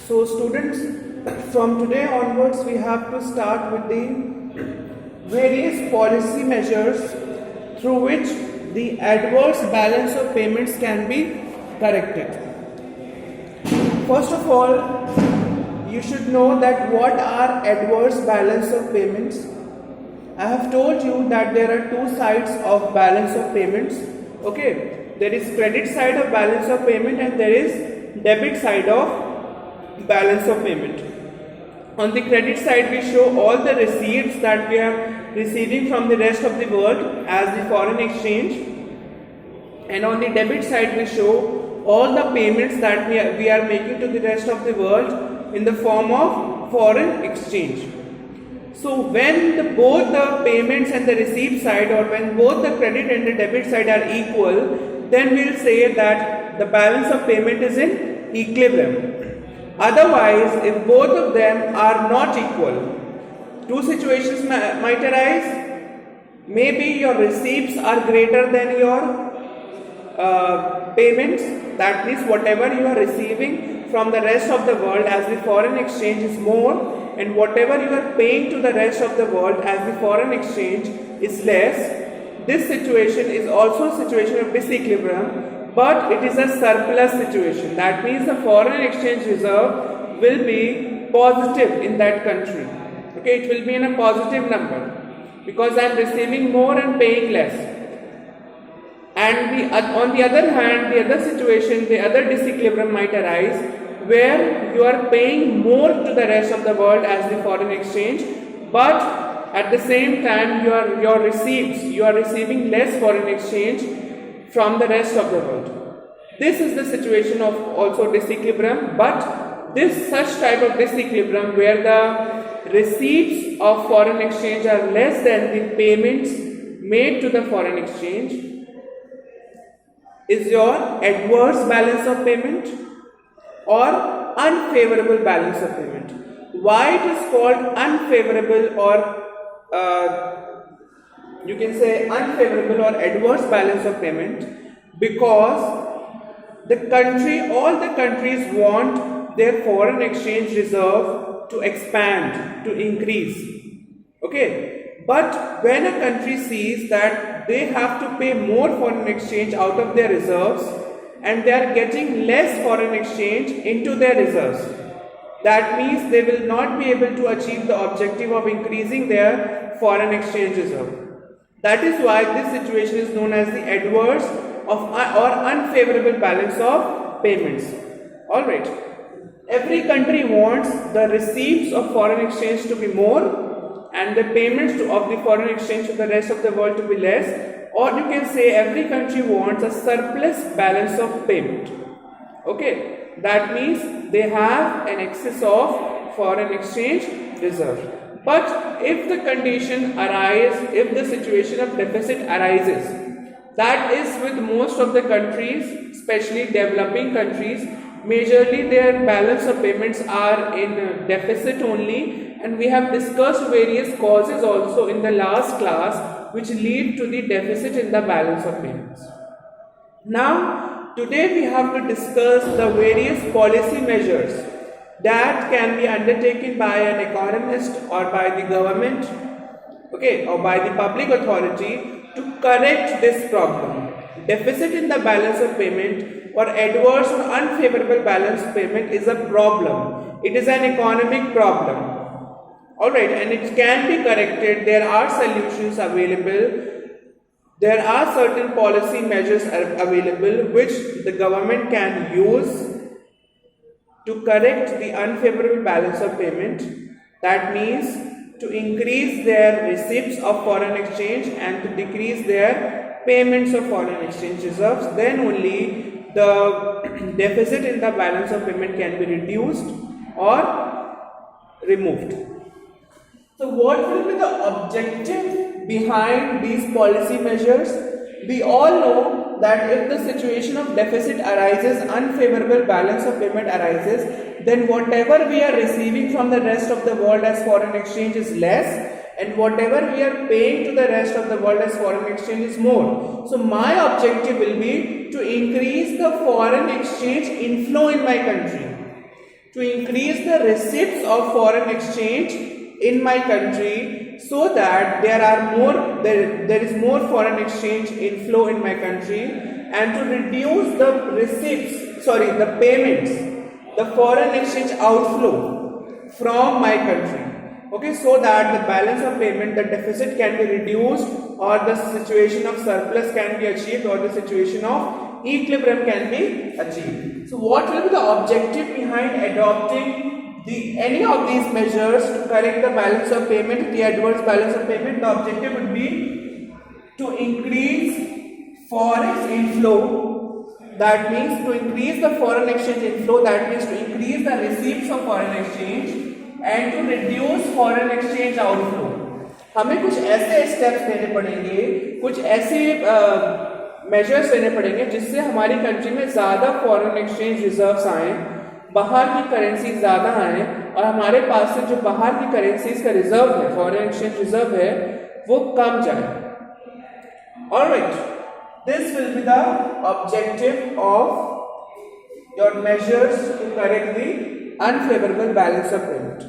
So students, from today onwards we have to start with the various policy measures through which the adverse balance of payments can be corrected. First of all, you should know that what are adverse balance of payments. I have told you that there are two sides of balance of payments. Okay, there is credit side of balance of payment and there is debit side of balance of payment. On the credit side, we show all the receipts that we are receiving from the rest of the world as the foreign exchange, and on the debit side we show all the payments that we are making to the rest of the world in the form of foreign exchange. So when both the payments and the receipt side, or when both the credit and the debit side are equal, then we will say that the balance of payment is in equilibrium. Otherwise, if both of them are not equal, two situations might arise. Maybe your receipts are greater than your payments. That means whatever you are receiving from the rest of the world as the foreign exchange is more, and whatever you are paying to the rest of the world as the foreign exchange is less. This situation is also a situation of disequilibrium, but it is a surplus situation. That means the foreign exchange reserve will be positive in that country. Okay, it will be in a positive number because I am receiving more and paying less. And on the other hand, the other situation, the other disequilibrium might arise where you are paying more to the rest of the world as the foreign exchange, but at the same time your receipts, you are receiving less foreign exchange from the rest of the world. This is the situation of also disequilibrium, but this such type of disequilibrium where the receipts of foreign exchange are less than the payments made to the foreign exchange is your adverse balance of payment or unfavorable balance of payment. Why it is called unfavorable or you can say unfavorable or adverse balance of payment? Because all the countries want their foreign exchange reserve to expand, to increase. Okay, but when a country sees that they have to pay more foreign exchange out of their reserves and they are getting less foreign exchange into their reserves, that means they will not be able to achieve the objective of increasing their foreign exchange reserve. That is why this situation is known as the adverse or unfavorable balance of payments. Alright. Every country wants the receipts of foreign exchange to be more and the payments of the foreign exchange to the rest of the world to be less, or you can say every country wants a surplus balance of payment. Okay. That means they have an excess of foreign exchange reserve. But if the condition arises, if the situation of deficit arises, that is with most of the countries, especially developing countries, majorly their balance of payments are in deficit only, and we have discussed various causes also in the last class which lead to the deficit in the balance of payments. Now, today we have to discuss the various policy measures that can be undertaken by an economist or by the government, okay, or by the public authority to correct this problem. Deficit in the balance of payment or adverse or unfavorable balance of payment is a problem. It is an economic problem. Alright, and it can be corrected. There are solutions available. There are certain policy measures available which the government can use to correct the unfavorable balance of payment. That means to increase their receipts of foreign exchange and to decrease their payments of foreign exchange reserves. Then only the deficit in the balance of payment can be reduced or removed. So what will be the objective behind these policy measures? We all know that if the situation of deficit arises, unfavorable balance of payment arises, then whatever we are receiving from the rest of the world as foreign exchange is less, and whatever we are paying to the rest of the world as foreign exchange is more. So my objective will be to increase the foreign exchange inflow in my country, to increase the receipts of foreign exchange in my country, so that there is more foreign exchange inflow in my country, and to reduce the the payments, the foreign exchange outflow from my country. Okay, so that the balance of payment, the deficit can be reduced, or the situation of surplus can be achieved, or the situation of equilibrium can be achieved. So what will be the objective behind adopting any of these measures to correct the balance of payment, the adverse balance of payment? The objective would be to increase forex inflow, that means to increase the foreign exchange inflow, that means to increase the receipts of foreign exchange, and to reduce foreign exchange outflow. हमें कुछ ऐसे steps लेने पड़ेंगे, कुछ ऐसे measures लेने पड़ेंगे जिससे हमारी कंट्री में ज़्यादा फॉरेन एक्सचेंज रिजर्व्स आए, बाहर की करेंसी ज़्यादा आए, और हमारे पास से जो बाहर की करेंसीज का रिजर्व है, फॉरेन एक्सचेंज रिजर्व है, वो कम जाए. Alright, this will be the objective of your measures to correct the unfavorable balance of payment.